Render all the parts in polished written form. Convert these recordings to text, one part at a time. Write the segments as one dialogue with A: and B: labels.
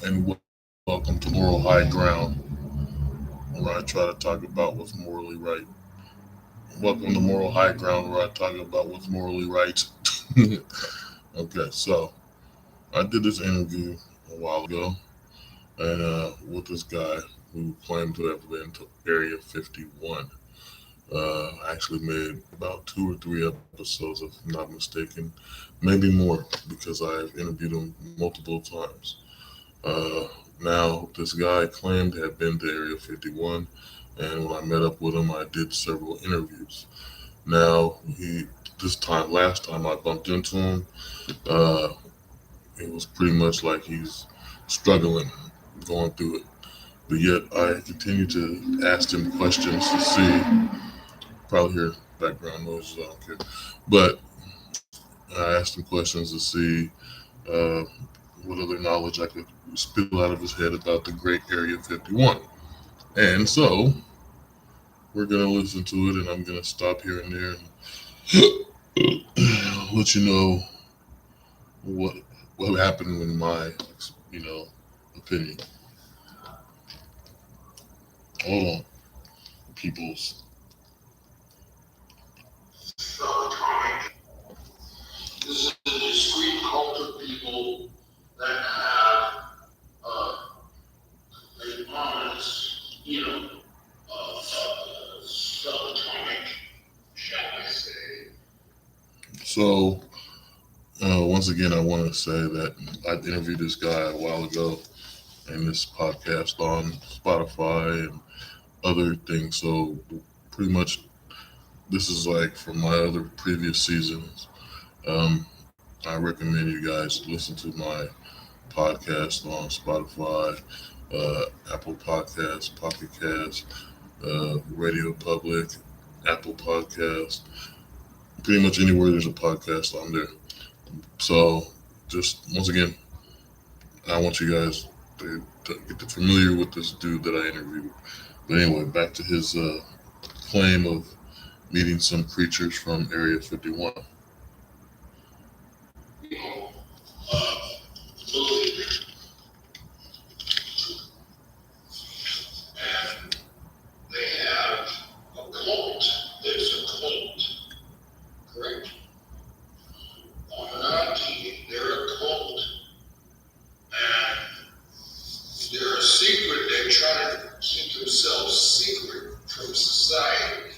A: and welcome to Moral High Ground, where I try to talk about what's morally right. Welcome to Moral High Ground, where I talk about what's morally right. Okay, so I did this interview a while ago, and with this guy who claimed to have been to Area 51. I actually made about 2 or 3 episodes, if I'm not mistaken, maybe more, because I've interviewed him multiple times. Uh, Now, this guy claimed to have been to Area 51, and when I met up with him, I did several interviews. Now, last time I bumped into him, uh, it was pretty much like he's struggling, going through it. But yet, I continue to ask him questions to see. Probably hear background noises, I don't care. But I asked him questions to see uh, what other knowledge I could spill out of his head about the great Area 51. And so we're gonna listen to it, and I'm gonna stop here and there and let you know what happened in my you know opinion. Hold on, peoples. This is a discrete cult of people that have an ominous, subatomic, shall I say. So once again, I want to say that I interviewed this guy a while ago in this podcast on Spotify and other things. So pretty much, this is like from my other previous seasons. Um, I recommend you guys listen to my podcast on Spotify, Apple Podcasts, Pocket Cast, Radio Public, Apple Podcast. Pretty much anywhere there's a podcast, I'm there. So just once again, I want you guys to get familiar with this dude that I interviewed. But anyway, back to his claim of meeting some creatures from Area 51. They have a cult. There's a cult, correct? Anunnaki, they're a cult. And they're a secret. They're trying to keep themselves secret from society.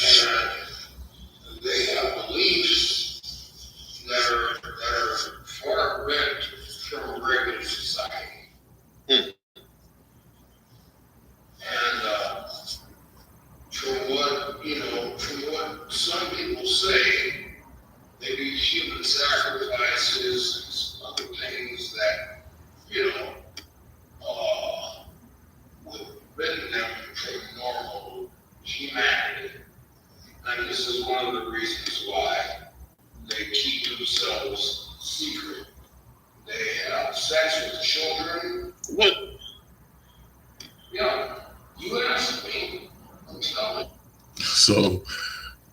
A: And they have beliefs that are far removed from regular society. And from what some people say, they do human sacrifices and some other things that, you know, uh, would rid them from normal humanity. And this is one of the reasons why they keep themselves secret. They have sex with children. What? Yeah, you asked me. I'm telling. So,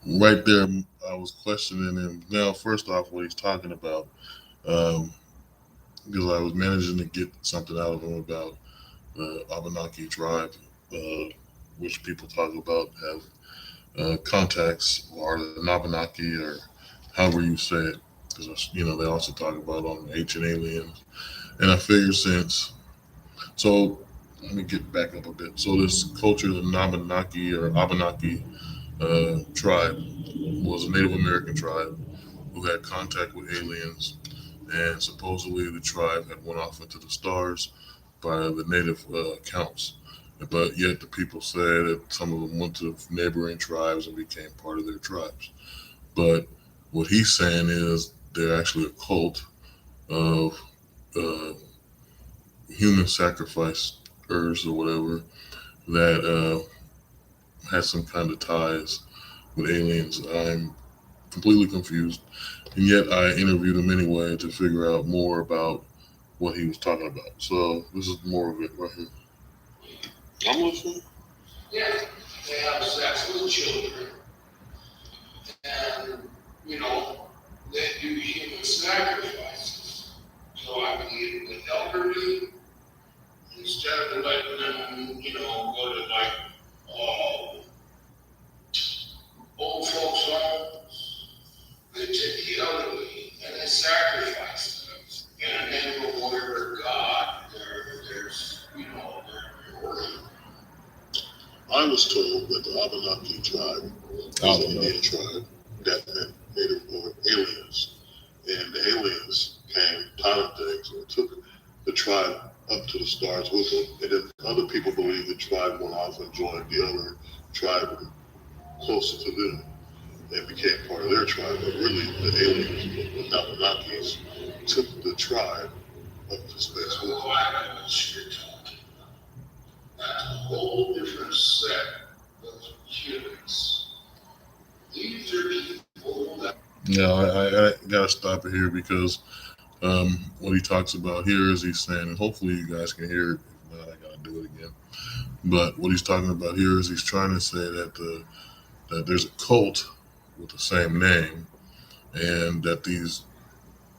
A: right there, I was questioning him. Now, first off, what he's talking about, um, because I was managing to get something out of him about the Abenaki tribe, uh, which people talk about have contacts, or the Nabanaki, or however you say it, because they also talk about on ancient aliens. And I figured since so, let me get back up a bit. So this culture, the Nabanaki or Abenaki tribe, was a Native American tribe who had contact with aliens, and supposedly the tribe had went off into the stars by the native accounts. But yet the people say that some of them went to neighboring tribes and became part of their tribes. But what he's saying is they're actually a cult of uh, human sacrificers or whatever that had some kind of ties with aliens. I'm completely confused, and yet I interviewed him anyway to figure out more about what he was talking about. So this is more of it right here. I'm listening. Yeah, they have sex with children, and they do human sacrifices. So I
B: did with elderly, instead of letting them, go to like old folks' homes, they took the elderly and they sacrificed them. And then before God, there's, they're worship.
A: I was told that the Abenaki tribe was an Indian tribe that meant native aliens. And the aliens came, tied things, and took the tribe up to the stars with them. And then other people believe the tribe went off and joined the other tribe closer to them and became part of their tribe. But really, the aliens, the Abenakis, took the tribe up to space with them.
B: That's a whole different set of humans. These are people that.
A: Yeah, I gotta stop it here because what he talks about here is he's saying, and hopefully you guys can hear it. If not, I gotta do it again. But what he's talking about here is he's trying to say that that there's a cult with the same name, and that these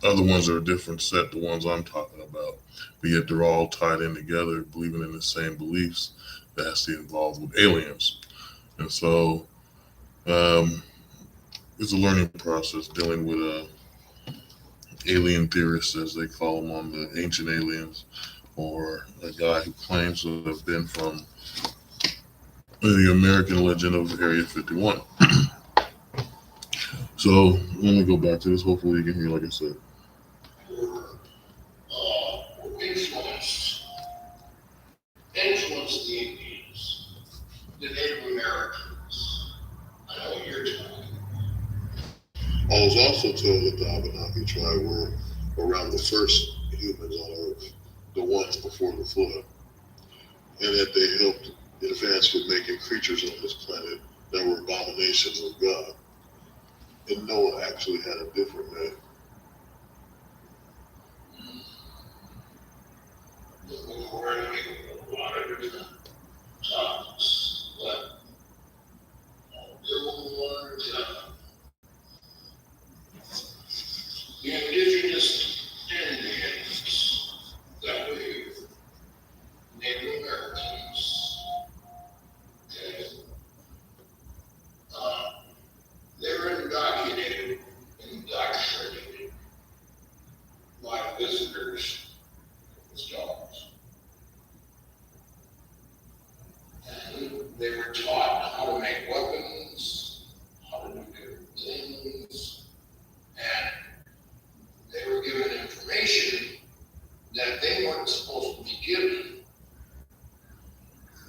A: other ones are a different set, the ones I'm talking about. But yet they're all tied in together, believing in the same beliefs that has to be involved with aliens. And so it's a learning process dealing with alien theorists, as they call them, on the ancient aliens, or a guy who claims to have been from the American legend of Area 51. So let me go back to this. Hopefully you can hear, like I said.
B: Influenced the Indians, the Native Americans. I know what you're talking about.
A: I was also told that the Abenaki tribe were around the first humans on Earth, the ones before the flood, and that they helped advance with making creatures on this planet that were abominations of God. And Noah actually had a different name.
B: We're going to make a lot of different topics, but the indigenous Indians that we Native Americans, okay, they were indoctrinated by visitors as dogs. And they were taught how to make weapons, how to do different things, and they were given information that they weren't supposed to be given.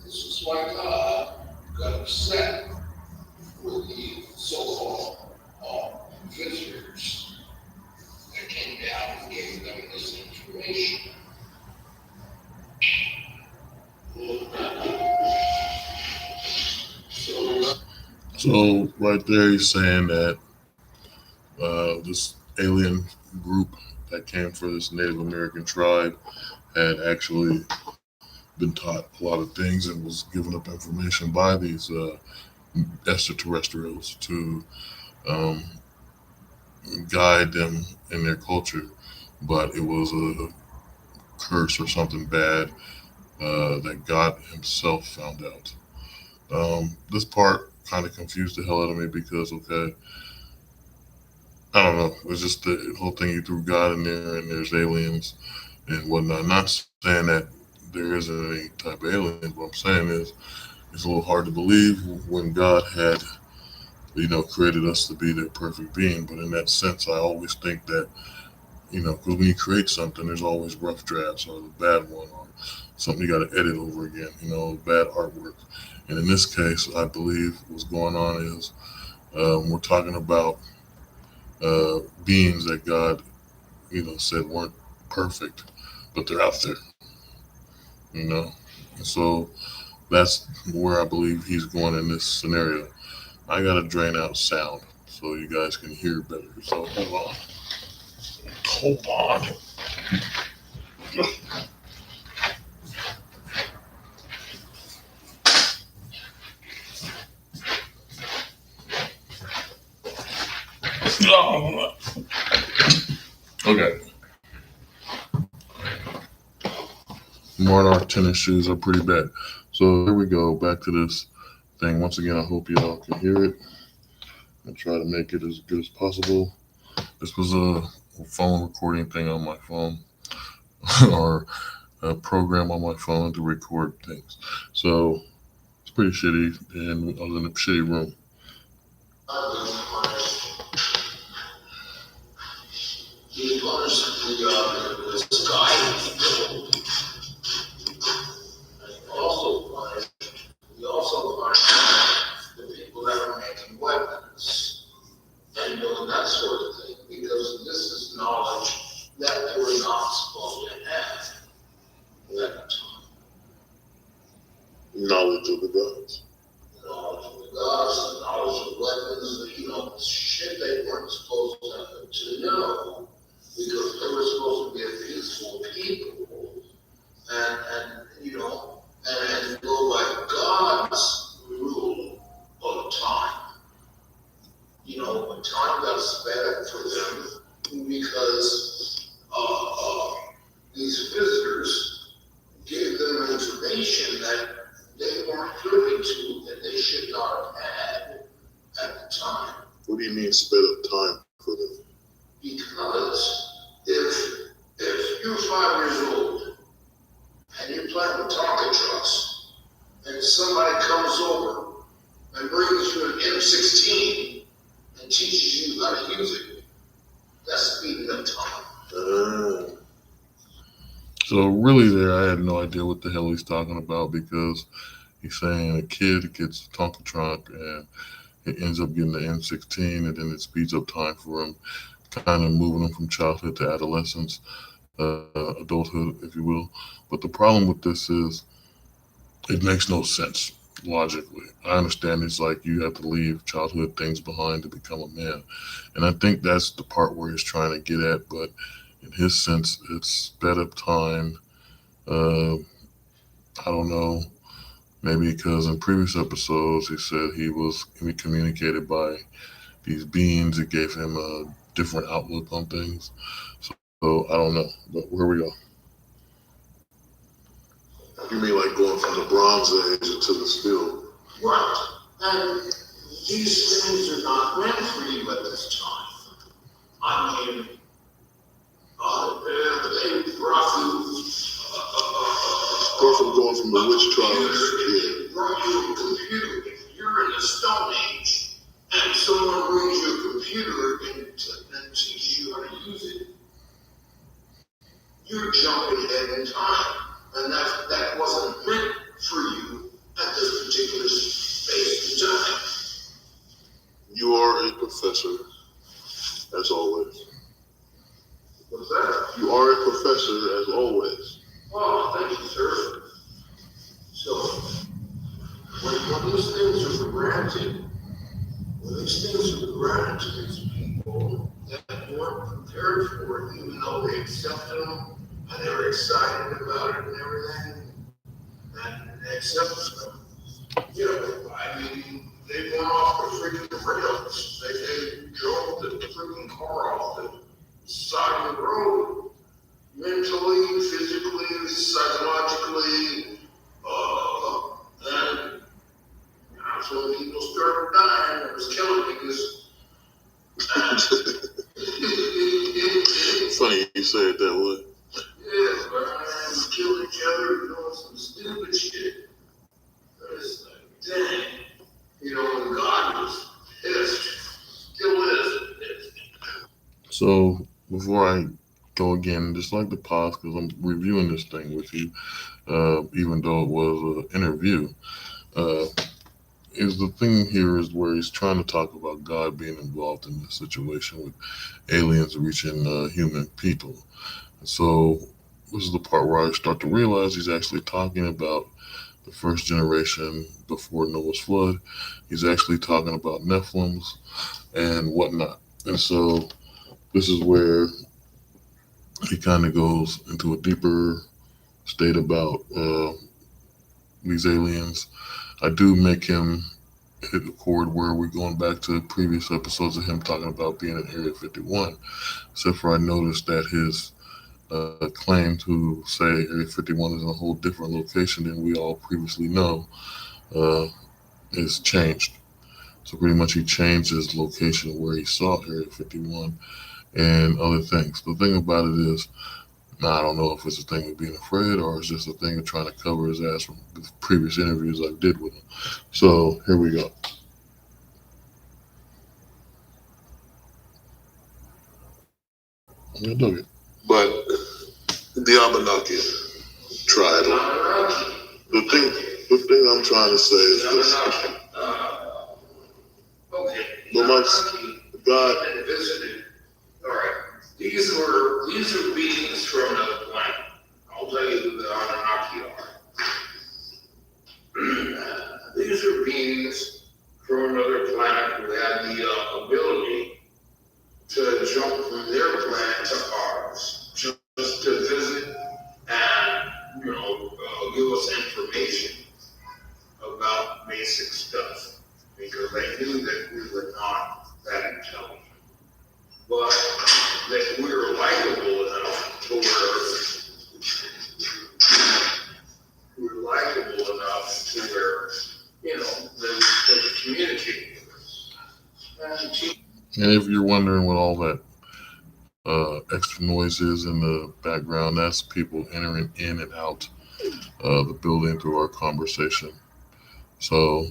B: This is why God got upset with the so-called visitors that came down and gave them this information.
A: So right there, he's saying that this alien group that came for this Native American tribe had actually been taught a lot of things and was given up information by these extraterrestrials to guide them in their culture, but it was a curse or something bad that God himself found out. This part kind of confused the hell out of me because, okay, I don't know, it's just the whole thing you threw God in there and there's aliens and whatnot. Not saying that there isn't any type of alien. What I'm saying is it's a little hard to believe when God had, created us to be their perfect being. But in that sense, I always think that, because when you create something, there's always rough drafts or the bad one or something you got to edit over again, bad artwork. And in this case, I believe what's going on is we're talking about beings that God, said weren't perfect, but they're out there, And so that's where I believe he's going in this scenario. I got to drain out sound so you guys can hear better. So hold on. Okay. Monarch tennis shoes are pretty bad. So here we go, back to this thing. Once again, I hope y'all can hear it. I'll try to make it as good as possible. This was a phone recording thing on my phone, or a program on my phone to record things. So it's pretty shitty, and I was in a shitty room.
B: He was this guy. We also find the people that are making weapons and doing that sort of thing, because this is knowledge that they were not supposed to have at the time.
A: Knowledge of the gods.
B: Knowledge of the gods, the knowledge of weapons, shit they weren't supposed to know, because they were supposed to be a peaceful people, and go by God's rule of time. When time got sped for them, because these visitors gave them information that they weren't privy to, that they should not have had at the time.
A: What do you mean sped up time for them?
B: Because if you're 5 years old and you're playing with Tonka trucks, and somebody comes over and brings you an M16 and teaches you how to use it, that's speeding up time.
A: So really there, I had no idea what the hell he's talking about, because he's saying a kid gets a Tonka truck and it ends up getting the M16, and then it speeds up time for him, kind of moving him from childhood to adolescence, adulthood, if you will. But the problem with this is it makes no sense logically. I understand it's like you have to leave childhood things behind to become a man. And I think that's the part where he's trying to get at, but in his sense, it's sped up time. I don't know. Maybe because in previous episodes he said he communicated by these beings that gave him a different outlook on things. So I don't know. But here we go. You mean like going from the Bronze Age into the Steel?
B: Right. And these things are not meant for you at this time. I mean, they brought you.
A: Going from the witch trials.
B: They brought you a computer. If you're in the Stone Age and someone brings you a computer and teaches you how to use it, you're jumping ahead in time. And that wasn't meant for you at this particular space and time.
A: You are a professor, as always.
B: What's that?
A: You are a professor, as always.
B: Oh, thank you, sir. So, when these things are granted, to these people that weren't prepared for it, even though they accepted them and they were excited about it and everything, and they accepted them. They went off the freaking rails. They drove the freaking car off the side of the road, mentally, physically, psychologically, and that's when people started dying. It was killing me because.
A: It's funny you say it that way.
B: Yeah, man, killing each other, doing some stupid shit. It's like, dang. When God was pissed, still is pissed.
A: So, before I go again, just like to pause because I'm reviewing this thing with you, even though it was an interview. Is the thing here is where he's trying to talk about God being involved in this situation with aliens reaching human people. So this is the part where I start to realize he's actually talking about the first generation before Noah's flood. He's actually talking about Nephilims and whatnot. And so this is where he kind of goes into a deeper state about these aliens. I do make him hit a chord where we're going back to previous episodes of him talking about being in Area 51, except for I noticed that his claim to say Area 51 is in a whole different location than we all previously know, is changed. So pretty much he changed his location where he saw Area 51 and other things. The thing about it is, now I don't know if it's a thing of being afraid or it's just a thing of trying to cover his ass from the previous interviews I did with him. So here we go. You do it.
C: But the Abenaki tried it. The thing I'm trying to say is this.
B: Okay.
C: But my God,
B: Visited. All right. These are beings from another planet. I'll tell you who the Anunnaki are. These are beings from another planet who had the ability to jump from their planet to ours, just to visit and give us information about basic stuff, because they knew that we were not that intelligent, but that we were likable enough to where they would communicate with us.
A: And if you're wondering what all that extra noise is in the background, that's people entering in and out the building through our conversation. So,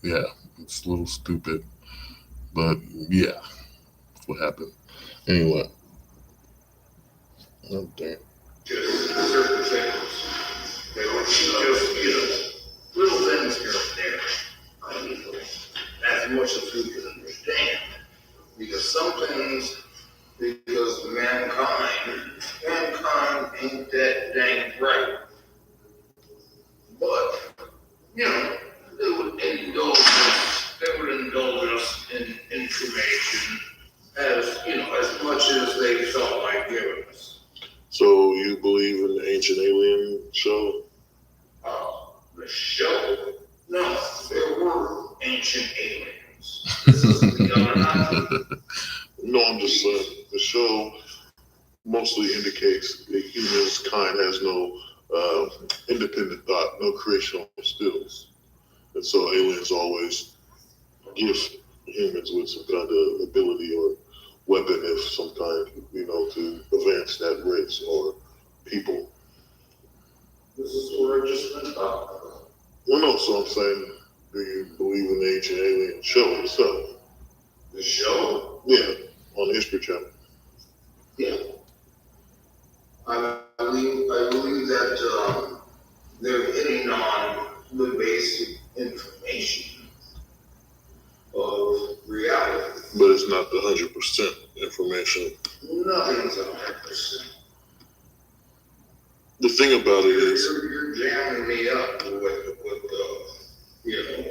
A: yeah, it's a little stupid, but yeah, that's what happened. Anyway. Oh, damn.
B: Just certain things. They were just, little things here and there. As much as we can understand. Because some things, because mankind ain't that dang bright. But, they would indulge us in information as much as they felt like giving us.
C: so you believe in the Ancient Alien show?
B: The show? No, there were ancient aliens. This isn't the Anunnaki.
C: No, I'm just saying the show mostly indicates that humankind has no independent thought, no creational skills. And so aliens always give humans with some kind of ability or weapon of some kind, to advance that race or people.
B: This is where I just went about.
C: Well, no, so I'm saying, do you believe in the Ancient Alien show itself?
B: The show?
C: Yeah, on the History Channel.
B: Yeah. I believe that they're hitting on the basic information of reality.
C: But it's not the 100% information.
B: Nothing's 100%.
C: The thing about it is,
B: You're jamming me up with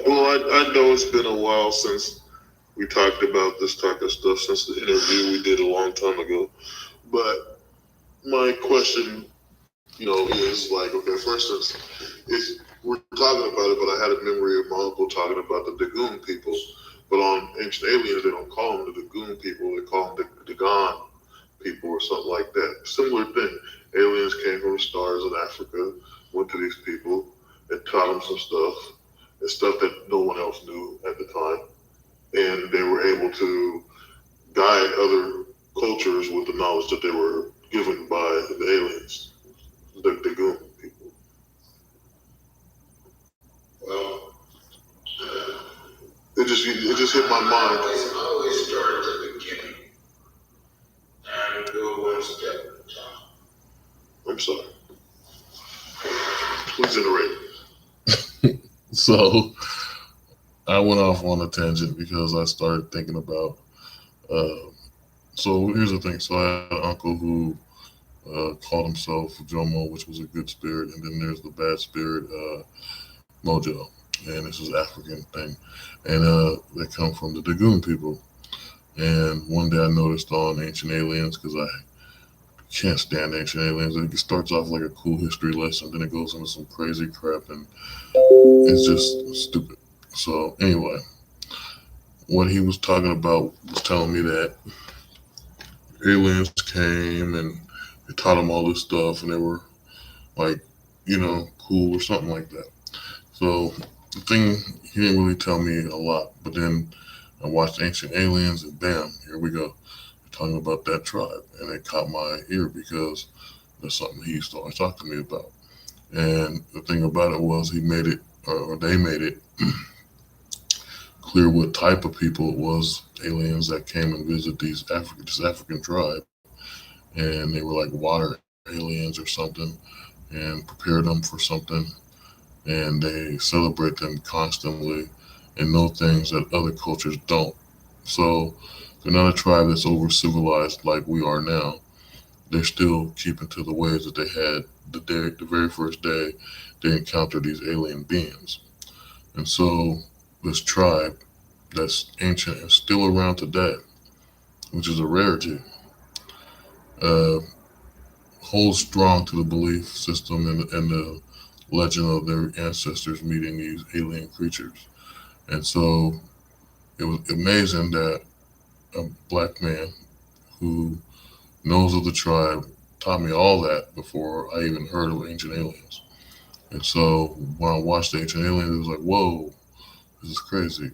C: well, I know it's been a while since we talked about this type of stuff, since the interview we did a long time ago. But my question, is like, okay, for instance, if we're talking about it, but I had a memory of my uncle talking about the Dagoon people. But on Ancient Aliens, they don't call them the Dagoon people, they call them the Dagon people or something like that. Similar thing. Aliens came from the stars in Africa, went to these people and taught them some stuff, and stuff that no one else knew at the time. And they were able to guide other cultures with the knowledge that they were given by the aliens, the Dagoon people.
B: Well,
C: it just hit my mind.
B: I always start at the beginning and go one step at a time.
C: I'm sorry. Please iterate.
A: So I went off on a tangent because I started thinking about. So here's the thing. So I had an uncle who called himself Jomo, which was a good spirit, and then there's the bad spirit, Mojo, and this is African thing, and they come from the Dagoon people. And one day I noticed on Ancient Aliens, because I can't stand Ancient Aliens. It starts off like a cool history lesson, then it goes into some crazy crap, and it's just stupid. So anyway, what he was talking about was telling me that aliens came and they taught him all this stuff, and they were like, cool or something like that. So the thing, he didn't really tell me a lot, but then I watched Ancient Aliens, and bam, here we go, talking about that tribe, and it caught my ear because that's something he used to always talk to me about. And the thing about it was, he made it, or they made it clear what type of people it was, aliens that came and visit this African tribe, and they were like water aliens or something, and prepare them for something, and they celebrate them constantly and know things that other cultures don't. So they're not a tribe that's over civilized like we are now. They're still keeping to the ways that they had the very first day they encountered these alien beings. And so this tribe that's ancient and still around today, which is a rarity, uh, holds strong to the belief system and the legend of their ancestors meeting these alien creatures. And so it was amazing that a black man who knows of the tribe taught me all that before I even heard of Ancient Aliens. And so when I watched Ancient Aliens, it was like, whoa, this is crazy.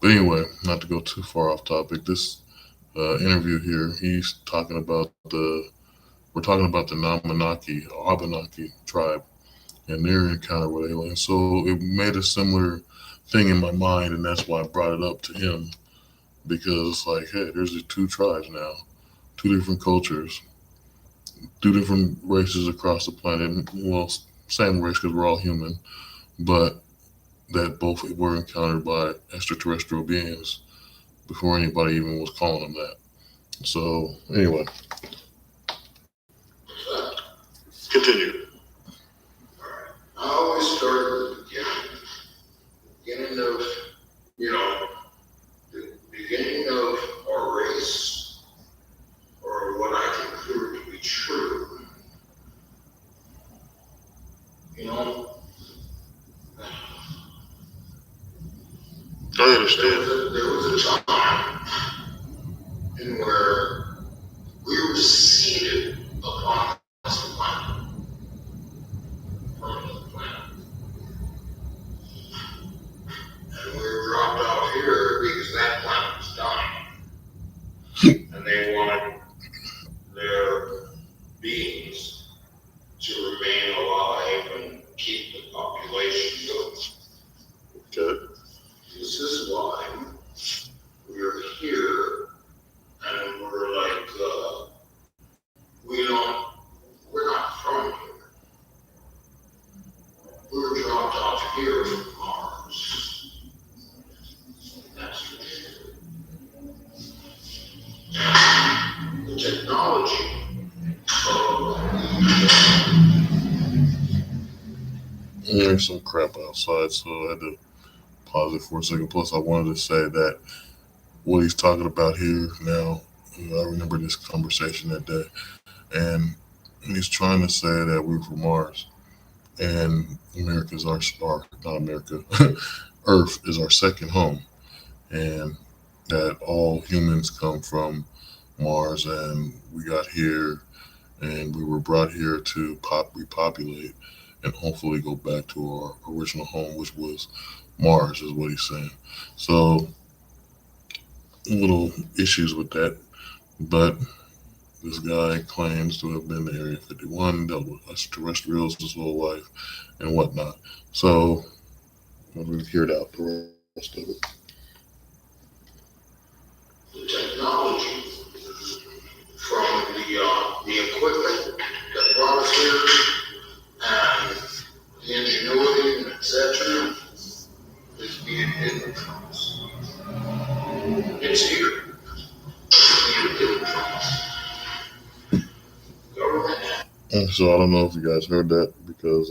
A: But anyway, not to go too far off topic, this interview here, we're talking about the Namanaki, or Abenaki tribe, and their encounter with aliens. So it made a similar thing in my mind, and that's why I brought it up to him, because it's like, hey, there's these two tribes now, two different cultures, two different races across the planet. Well, same race because we're all human, but that both were encountered by extraterrestrial beings before anybody even was calling them that. So anyway,
C: Continue.
B: I always start at the beginning of, the beginning of our race, or what I consider to be true.
C: I understand.
B: There was a time in where we were seated upon this planet, permanent planet, and we were dropped off here because that planet was dying, and they wanted their beings to remain alive and keep the population going.
C: Okay.
B: This is why we're here, and we're like, we're not from here. We were dropped off here from Mars. That's for sure. And the technology
A: there's some crap outside, so I had to pause it for a second. Plus, I wanted to say that what he's talking about here now, I remember this conversation that day, and he's trying to say that we're from Mars, and America's not America, Earth is our second home, and that all humans come from Mars, and we got here, and we were brought here to repopulate, and hopefully go back to our original home, which was Mars, is what he's saying. So, little issues with that, but this guy claims to have been to Area 51, dealt with extraterrestrials his whole life, and whatnot. So, we'll hear it out, the rest of it.
B: the technology from the equipment that brought us here and the ingenuity and etc. is being hidden from us. It's here. It's being hidden from us. Government.
A: And so I don't know if you guys heard that, because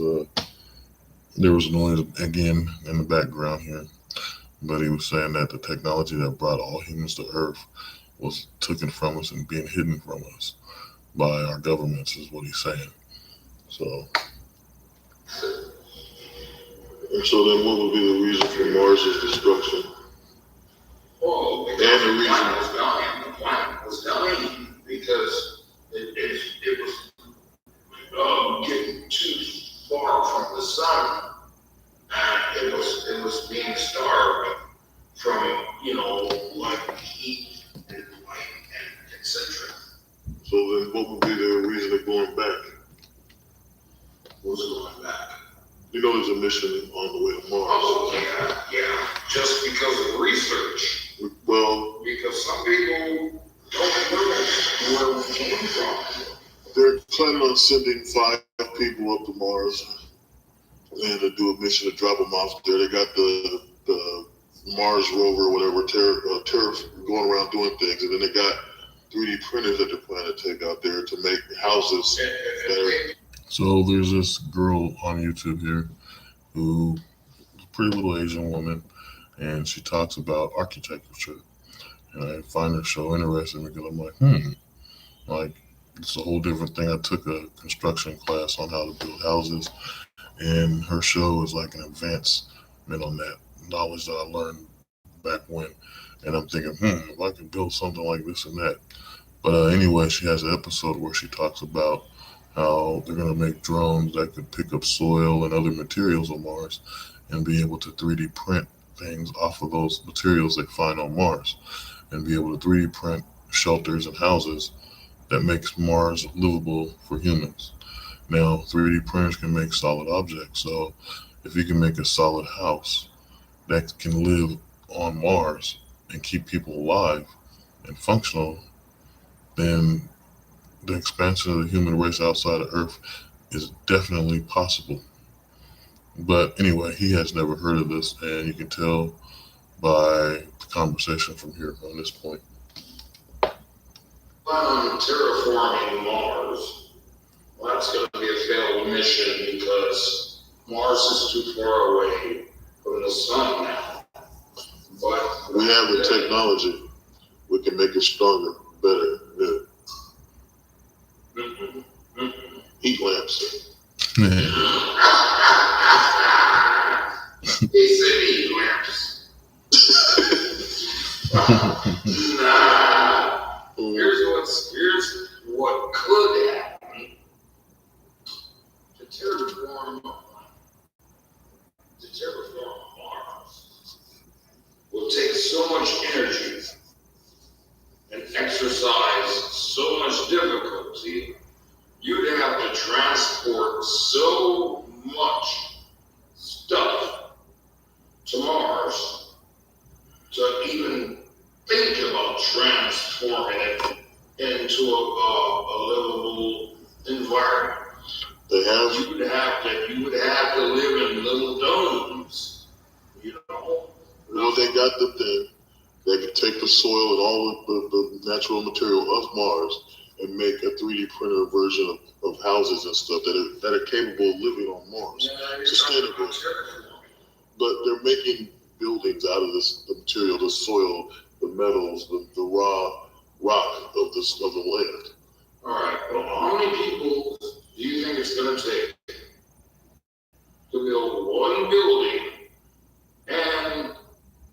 A: there was noise again in the background here. But he was saying that the technology that brought all humans to Earth was taken from us and being hidden from us by our governments, is what he's saying. So.
C: And so then what would be the reason for Mars's destruction?
B: Well, because the planet was dying. The planet was dying because it was was going back.
C: You know, there's a mission on the way to Mars.
B: Oh, yeah. Just because of research.
C: Well,
B: Because some people don't know where we came from.
C: they're planning on sending 5 people up to Mars and to do a mission to drop them off there. They got the Mars rover, whatever, Terra going around doing things, and then they got 3D printers that they're planning to take out there to make houses that are.
A: So there's this girl on YouTube here who is a pretty little Asian woman, and she talks about architecture. And I find her show interesting because I'm like, like it's a whole different thing. I took a construction class on how to build houses, and her show is like an advancement on that knowledge that I learned back when. And I'm thinking, if I can build something like this and that. But anyway, she has an episode where she talks about how they're going to make drones that could pick up soil and other materials on Mars and be able to 3D print things off of those materials they find on Mars and be able to 3D print shelters and houses that makes Mars livable for humans. Now, 3D printers can make solid objects. So if you can make a solid house that can live on Mars and keep people alive and functional, then the expansion of the human race outside of Earth is definitely possible. But anyway, he has never heard of this, and you can tell by the conversation from here on this point.
B: Terraforming Mars, well, that's going to be a failed mission because Mars is too far away from the sun now. But
C: We have the technology. We can make it stronger, better. Heat lamps.
B: He said heat lamps. Nah. Here's what could happen to terraform Mars. Will take so much energy and exercise so much difficulty. You'd have to transport so much stuff to Mars to even think about transforming it into a livable environment. You would have to live in little domes, you know.
C: Well, they got the thing. They can take the soil and all of the natural material of Mars and make a 3D printer version of houses and stuff that are capable of living on Mars. Sustainable. But they're making buildings out of the material, the soil, the metals, the raw rock of the land.
B: All right. Well, how many people do you think it's going to take to build one building and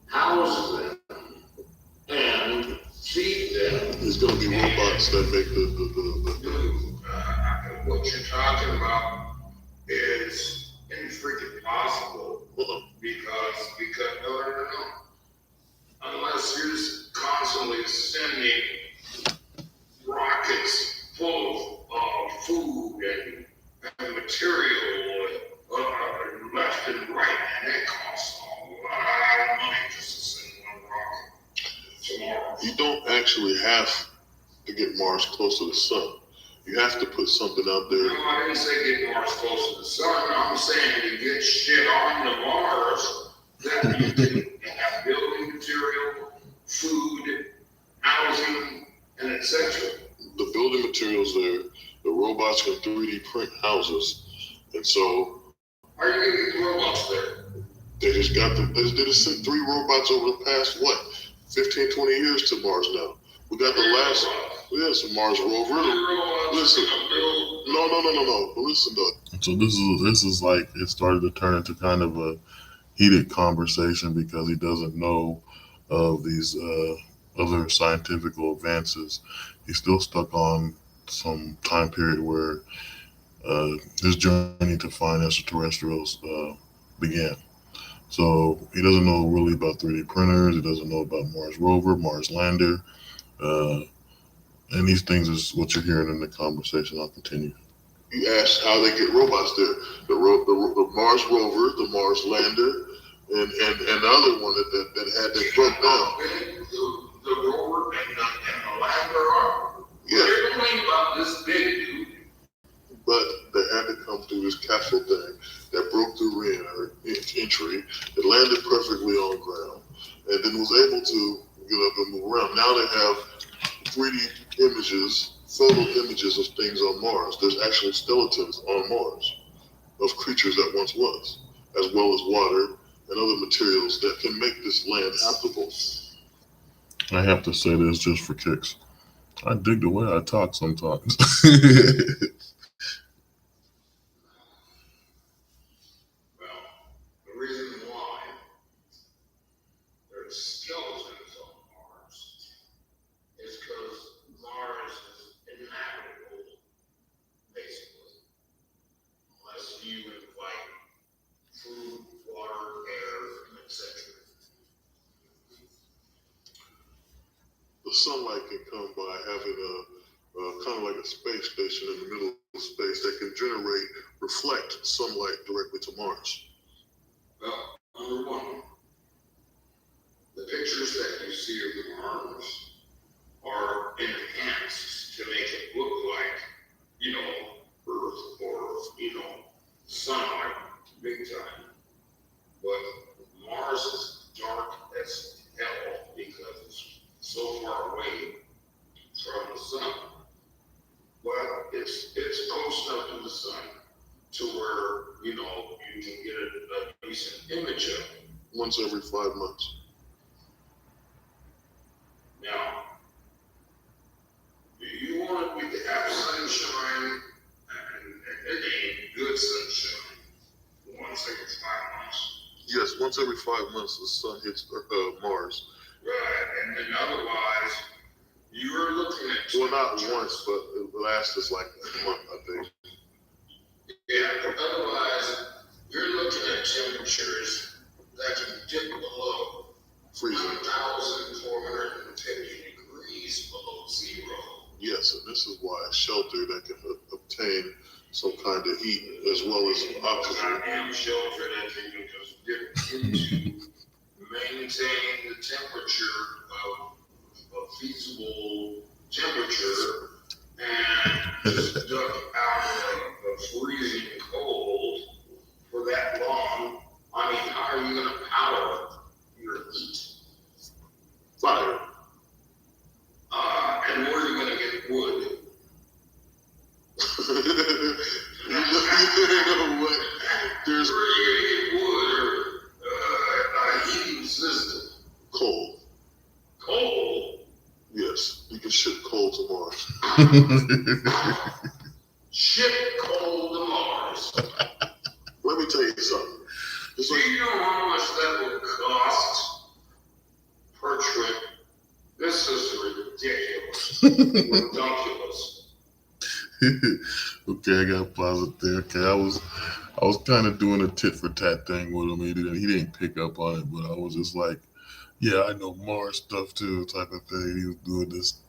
B: house them and feed them?
C: It's going to be robots that make the
B: what you're talking about is infreaking possible because no. Unless you're just constantly sending rockets full of food and material left and right, and it costs a lot of money just to send one rocket to Mars.
C: You don't actually have to get Mars close to the sun. You have to put something out there.
B: No, I didn't say get Mars close to the sun. I'm saying to get shit on the Mars that you can have building material, food, housing, and etc.
C: The building materials there, the robots can 3D print houses, and so
B: How are you going to get the robots there?
C: they just sent 3 robots over the past 15, 20 years to Mars now. We got the last, some Mars rover. Listen, no. But listen though.
A: So this is like, it started to turn into kind of a heated conversation because he doesn't know of these other scientific advances. He's still stuck on some time period where his journey to find extraterrestrials began. So he doesn't know really about 3D printers. He doesn't know about Mars rover, Mars lander. And these things is what you're hearing in the conversation. I'll continue.
C: You asked how they get robots there. The Mars rover, the Mars lander, and the other one that had that broke down.
B: The rover and the lander are.
C: Yeah.
B: They're complaining about this big, dude.
C: But they had to come through this capsule thing that broke through entry. It landed perfectly on the ground, and then was able to get up and move around. Now they have 3D images, photo images of things on Mars. There's actually skeletons on Mars of creatures that once was, as well as water and other materials that can make this land habitable.
A: I have to say this just for kicks. I dig the way I talk sometimes.
B: Well, the reason why there's skeletons on Mars is because Mars is inhabitable, basically, unless you invite food, water, air, etc.
C: The sunlight can come by having a kind of like a space station in the middle of space that can reflect sunlight directly to Mars.
B: Well, number one, the pictures that you see of the Mars are enhanced to make it look like, Earth or, sunlight, big time. But Mars is dark as hell because it's so far away from the sun. But it's close enough to the sun to where, you can get a decent image of it.
C: Once every 5 months.
B: Now, do you want me to have sunshine and good sunshine once every 5 months?
C: Yes, once every 5 months the sun hits Mars.
B: Right, and then otherwise, you're looking at...
C: Well, not once, but it lasts us like a month, I think.
B: Yeah, but otherwise, you're looking at temperatures that can dip below
C: Freezing.
B: 1,450 degrees below zero.
C: Yes, and this is why a shelter that can obtain some kind of heat as well as oxygen.
B: I am shelter that you can just dip into, maintain the temperature of a feasible temperature, and just duck out of freezing cold for that long. I mean, how are you going to power your heat?
C: Fire.
B: And where are you going to get wood?
C: You know what? There's
B: Where are you going to get wood or a heating system?
C: coal.
B: Coal?
C: Yes, you can ship coal to Mars.
B: Ship coal to Mars.
C: Let me tell you something. It's
B: Do
C: like,
B: you know how much that would cost per trip? This is ridiculous. Ridiculous.
A: Okay, I got pause it there. Okay, I was kind of doing a tit for tat thing with him. He didn't pick up on it, but I was just like, yeah, I know Mars stuff too, type of thing. He was doing this,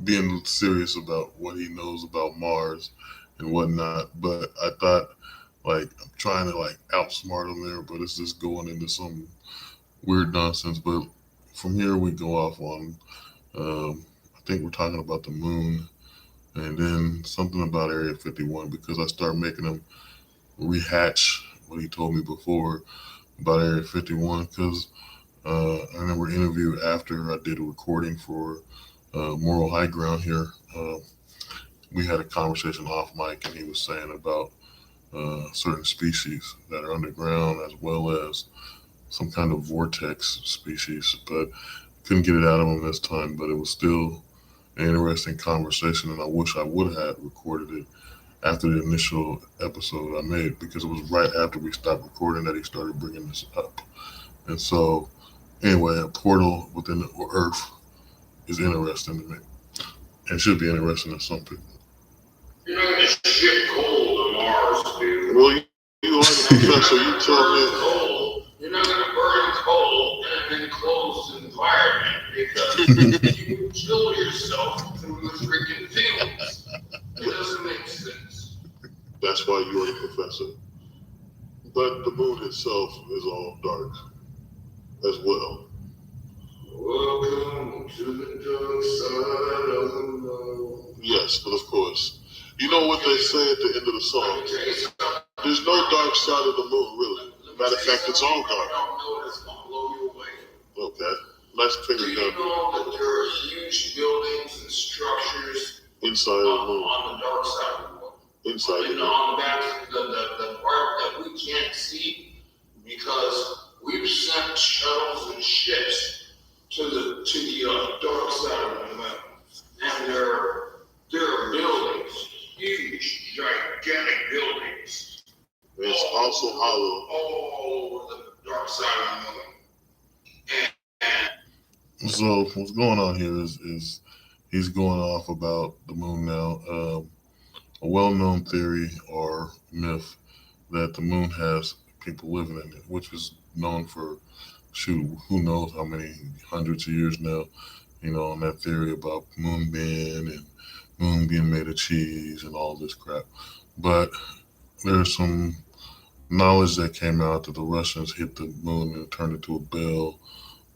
A: being serious about what he knows about Mars and whatnot. But I thought, like, I'm trying to like outsmart him there, but it's just going into some weird nonsense. But from here we go off on, I think we're talking about the moon, and then something about Area 51, because I started making him rehatch what he told me before about Area 51, because I remember an interview after I did a recording for Moral High Ground here. We had a conversation off mic, and he was saying about certain species that are underground, as well as some kind of vortex species, but couldn't get it out of him this time. But it was still an interesting conversation, and I wish I would have recorded it after the initial episode I made, because it was right after we stopped recording that he started bringing this up. And so, anyway, a portal within the Earth is interesting to me, and should be interesting to some people.
B: You're not going to ship coal to Mars, dude.
C: well, you are the professor. You tell me.
B: Coal. You're not going to burn coal in an enclosed environment because you will kill yourself through the freaking fields. It doesn't make sense.
C: That's why you are the professor. But the moon itself is all dark as well.
B: Welcome to the dark side of the moon.
C: Yes, but of course. You know what they say at the end of the song? There's no dark side of the moon, really. Matter of fact, it's all dark.
B: I don't know that's going to blow you away.
C: Okay. Nice finger
B: Do you
C: gun.
B: know that there are huge buildings and structures
C: Inside of the moon.
B: on the dark side of the moon?
C: Inside the
B: And
C: moon.
B: on the back, the part that we can't see, because we've sent shuttles and ships to the dark side of the moon, and there are buildings, huge, gigantic buildings.
C: It's also hollow.
B: All over the dark side of the moon.
A: So what's going on here is he's going off about the moon now. A well-known theory or myth that the moon has people living in it, which is known for who knows how many hundreds of years now. You know, on that theory about moon being made of cheese and all this crap. But there's some knowledge that came out that the Russians hit the moon and it turned into a bell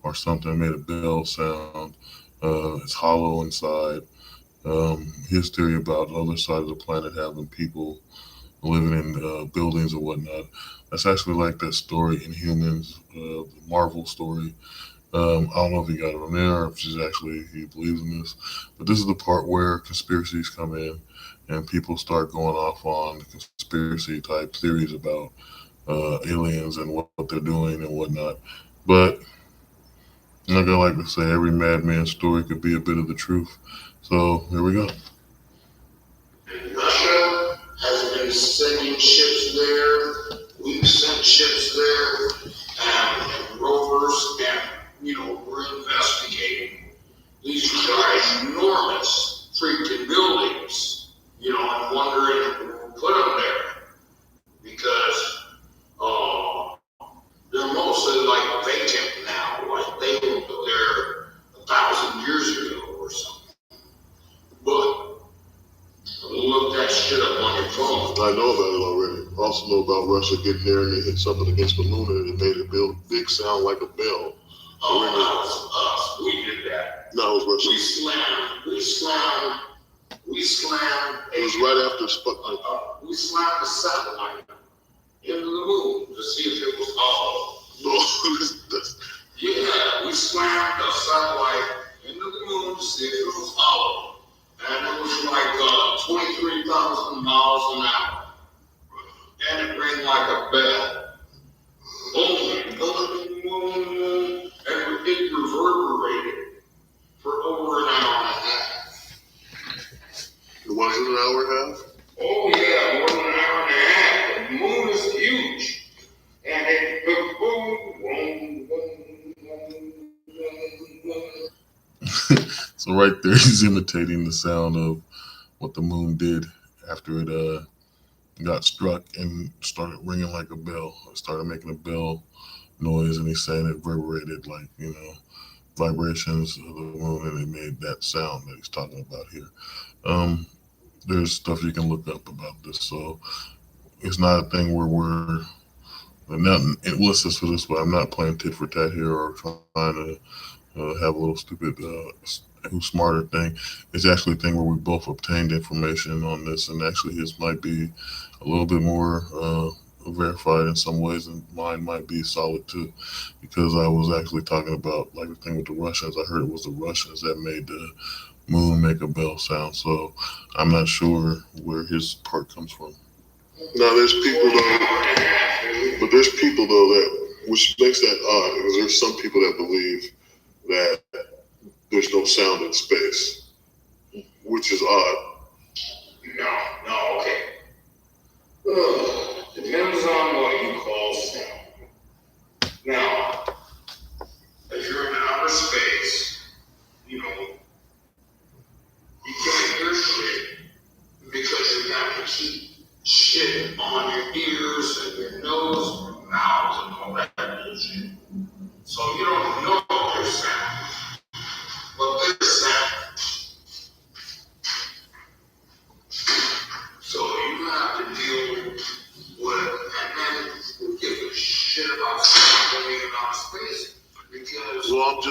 A: or something, made a bell sound. It's hollow inside. His theory about the other side of the planet having people living in buildings and whatnot. That's actually like that story Inhumans, the Marvel story. I don't know if he got it on there or if he believes in this, but this is the part where conspiracies come in and people start going off on conspiracy type theories about aliens and what they're doing and whatnot. But like I like to say, every madman's story could be a bit of the truth. So here we go.
B: Russia has been sending ships there. We've sent ships there and rovers, and we're investigating these ginormous freaking buildings, and wondering who put them there, because they're mostly like vacant now, like they were put there 1,000 years ago or something. But look that shit up on your phone.
C: I know about it already. I also know about Russia getting there and they hit something against the moon and it made a big sound like a bell.
B: Oh, that was us. We did that.
C: No, it was Russia.
B: We slammed.
C: It was right after Sputnik.
B: We slammed the satellite into the moon to see if it was hollow.
C: No,
B: Yeah, we slammed the satellite into the moon to see if it was hollow. And it was like 23,000 miles an hour. And it rang like a bell. Boom, boom, boom, boom. And it reverberated for over an hour and a half.
C: Was it an hour and a half?
B: Oh yeah, more than an hour and a half. The moon is huge. And it boom, boom, boom, boom, boom, boom.
A: So right there, he's imitating the sound of what the moon did after it got struck and started ringing like a bell. It started making a bell noise, and he's saying it reverberated like, vibrations of the moon, and it made that sound that he's talking about here. There's stuff you can look up about this, so it's not a thing where let's just put it this way, I'm not playing tit for tat here or trying to have a little stupid who's smarter thing. It's actually a thing where we both obtained information on this, and actually his might be a little bit more verified in some ways, and mine might be solid too, because I was actually talking about like the thing with the Russians. I heard it was the Russians that made the moon make a bell sound, so I'm not sure where his part comes from.
C: Now there's people though that, which makes that odd, because there's some people that believe that there's no sound in space, which is odd.
B: No, okay. Depends on what you call sound. Now, if you're in outer space, you can't hear shit because you have to keep shit on your ears and your nose and your mouth and all that bullshit. So you don't know there's sound. But there's sound. So you have to deal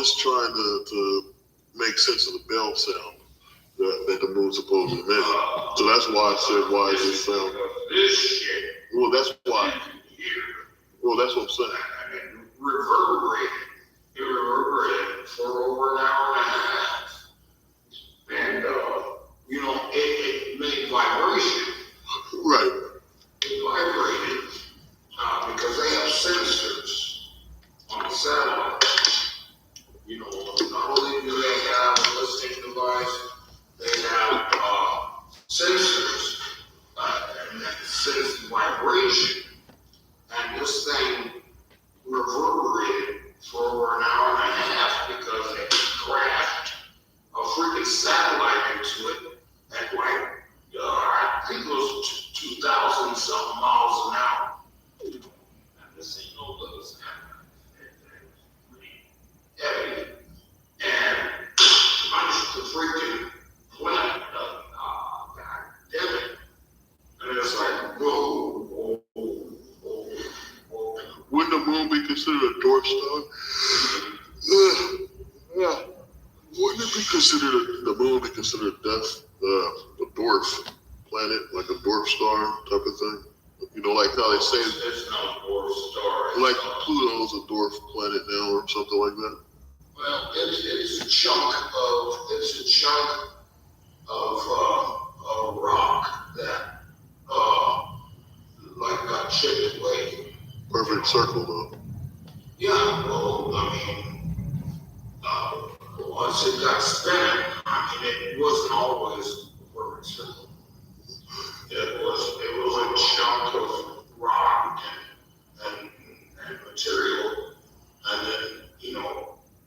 C: just trying to make sense of the bell sound that the moon supposedly made. So that's why I said, why is it sound? Well, that's why. Well, that's what I'm saying.
B: It reverberated for over an hour and a half. And, it made vibration.
C: Right.
B: It vibrated because they have sensors on the satellite. Not only do they have a listening device, they have sensors and that sense vibration. And this thing reverberated for over an hour and a half because they crashed a freaking satellite into it at I think it was 2,000 something miles an hour. And this ain't no little satellite. It's pretty heavy. And punched the freaking planet up. God damn it. And it's like, whoa.
C: Wouldn't the moon be considered a dwarf star? Yeah. Wouldn't it be considered, the moon be considered a dwarf planet, like a dwarf star type of thing? Like how they say
B: it's not a dwarf star.
C: Like Pluto's a dwarf planet now or something like that?
B: Well, it's a chunk of rock that got chipped away.
C: Perfect circle though.
B: Yeah, well, once it got spinning, it wasn't always a perfect circle. It was a chunk of rock and material, and then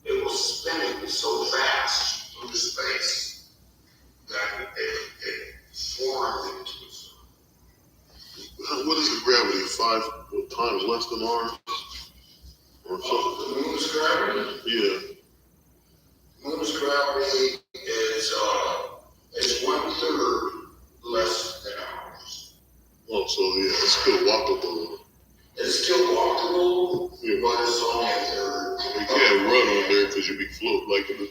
B: it was spinning so fast through space that it formed into a circle.
C: What is the gravity? 5 times less than ours? Or something?
B: The moon's gravity?
C: Yeah.
B: Moon's gravity is 1/3 less than ours.
C: Oh, so yeah, it's still walkable.
B: It's still walkable,
C: Yeah.
B: but it's only a third.
C: You can't run on there because you'd be floating like in the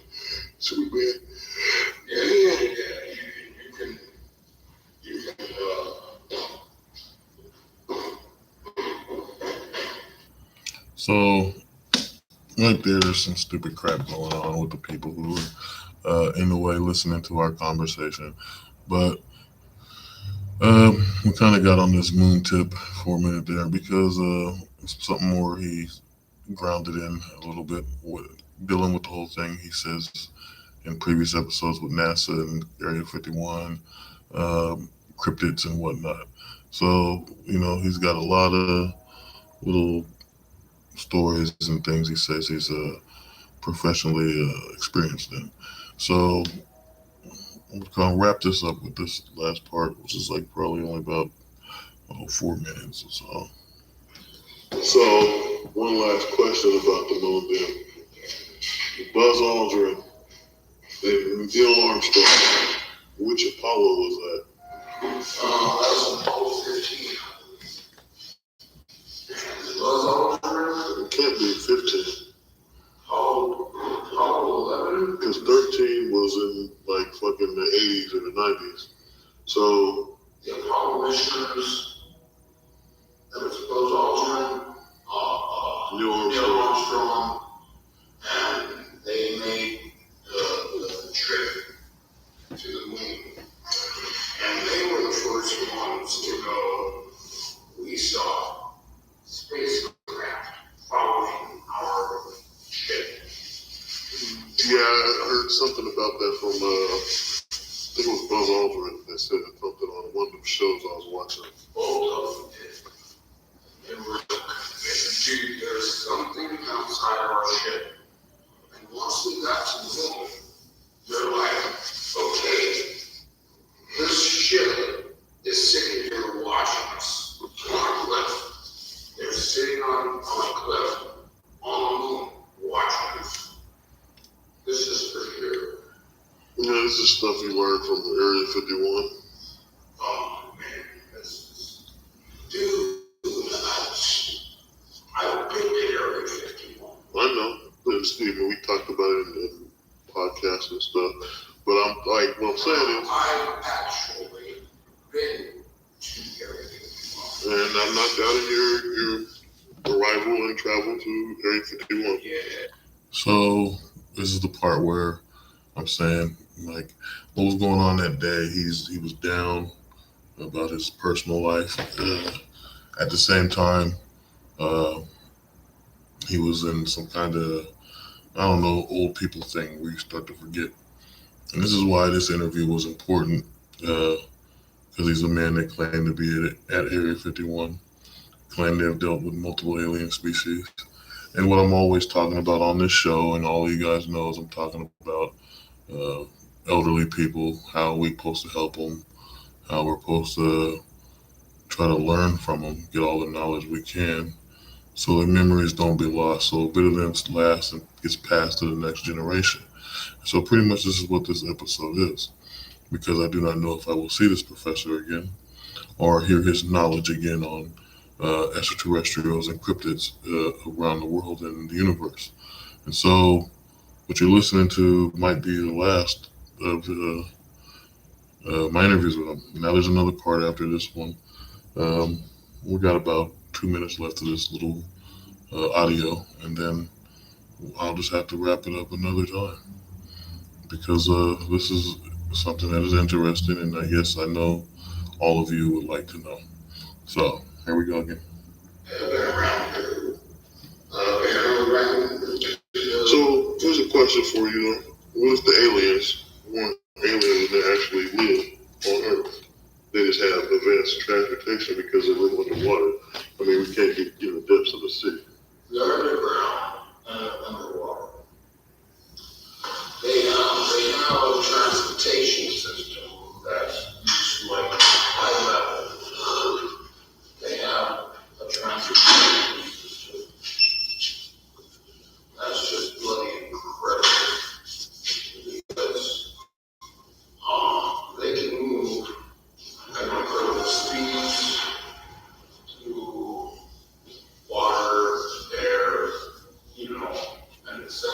C: Superman.
B: You can
A: So, right there's some stupid crap going on with the people who are in the way listening to our conversation. But we kind of got on this moon tip for a minute there because it's something more he grounded in a little bit with dealing with the whole thing he says in previous episodes with NASA and Area 51, cryptids and whatnot. So, he's got a lot of little stories and things he says he's professionally experienced in. So I'm gonna wrap this up with this last part, which is like probably only about 4 minutes or so.
C: So, one last question about the moon then. Buzz Aldrin and Neil Armstrong, which Apollo was that?
B: that's Apollo 15. Buzz Aldrin?
C: It can't be 15.
B: Apollo 11?
C: Because 13 was in like fucking the 80s or the 90s. So
B: The Apollo missions, that was Buzz Aldrin,
C: Neil
B: Neil
C: Armstrong.
B: Armstrong, and they made the trip to the moon. And they were the first ones to go. We saw spacecraft following our ship.
C: Yeah, I heard something about that from I think it was Buzz Aldrin that said something on one of the shows I was watching.
B: Both of them did. They were, dude, there's something outside our ship. And once we got to the moon, they're like, okay, this ship is sitting here watching us on a cliff. They're sitting on a cliff on the moon watching us. This is for sure.
C: Yeah, this is stuff you learned from the Area 51.
B: Oh man, this is, dude, I've been to Area 51.
C: I know. And Stephen, we talked about And I'm not doubting your arrival and travel to Area 51.
B: Yeah.
A: So this is the part where I'm saying, like, what was going on that day? He was down about his personal life. At the same time, uh, he was in some kind of, I don't know, old people thing where you start to forget. And this is why this interview was important, because he's a man that claimed to be at Area 51, claimed to have dealt with multiple alien species. And what I'm always talking about on this show, and all you guys know, is I'm talking about uh, elderly people, how we're supposed to help them, how we're supposed to try to learn from them, get all the knowledge we can, so the memories don't be lost, so a bit of them lasts and gets passed to the next generation. So pretty much this is what this episode is, because I do not know if I will see this professor again or hear his knowledge again on extraterrestrials and cryptids around the world and the universe. And so what you're listening to might be the last of my interviews with him. Now there's another part after this one. We got about 2 minutes left of this little audio, and then I'll just have to wrap it up another time, because this is something that is interesting, and I guess I know all of you would like to know. So here we go again.
C: So here's a question for you. What if the aliens weren't aliens and they actually live on Earth? They just have advanced transportation because they live underwater. I mean, we can't get in the depths of the sea.
B: They're underground and underwater. They have a transportation system that's like high level. They have a transportation system that's just bloody incredible. Because they can move at incredible speeds through water, air, and etc.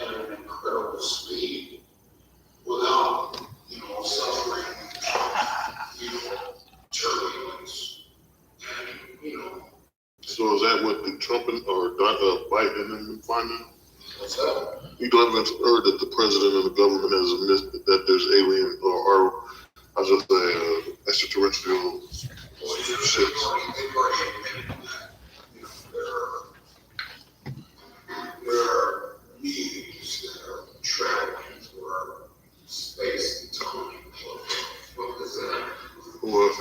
B: at an incredible speed without, suffering, turbulence, and,
C: So is that what the Trump or Biden and them finding?
B: what's that?
C: You haven't heard that the president and the government has admitted that there's alien or I should say extraterrestrial ships.
B: They've already admitted that. There are beings that are traveling through space and time. What is that?
C: Or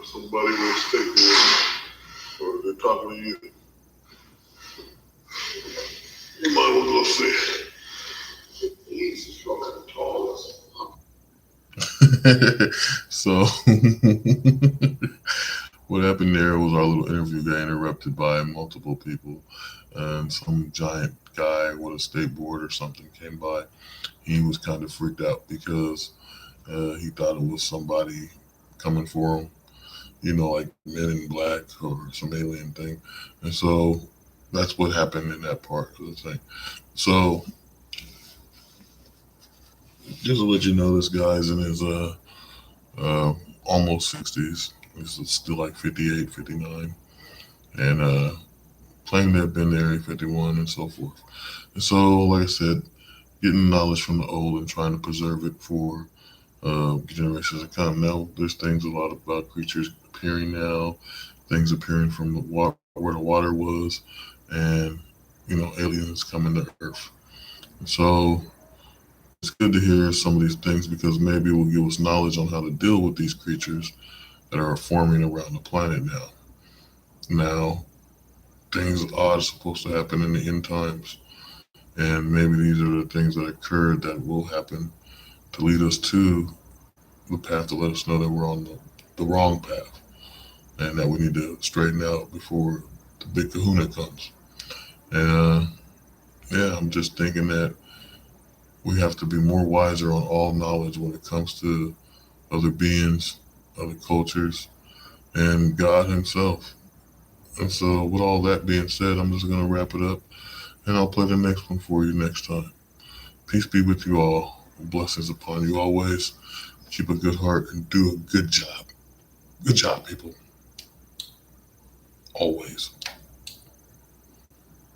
C: somebody will stick with you, or they're talking to you. You might want to go see.
B: He's fucking tall as
A: So what happened there was our little interview got interrupted by multiple people, and some giant guy with a skateboard or something came by. He was kind of freaked out because he thought it was somebody coming for him, like Men in Black or some alien thing. And so that's what happened in that part of the thing. So just to let you know, this guy's in his almost 60s. He's still like 58, 59. And claimed to have been to Area 51 and so forth. And so, like I said, getting knowledge from the old and trying to preserve it for generations to come. Now, there's things a lot about creatures appearing now, things appearing from the water, where the water was, and, aliens coming to Earth. And so it's good to hear some of these things, because maybe it will give us knowledge on how to deal with these creatures that are forming around the planet now. Now, things odd are supposed to happen in the end times. And maybe these are the things that occurred that will happen to lead us to the path to let us know that we're on the wrong path, and that we need to straighten out before the big kahuna comes. And I'm just thinking that we have to be more wiser on all knowledge when it comes to other beings, other cultures, and God himself. And so with all that being said, I'm just going to wrap it up, and I'll play the next one for you next time. Peace be with you all. Blessings upon you always. keep a good heart, and do a good job. Good job, people. Always.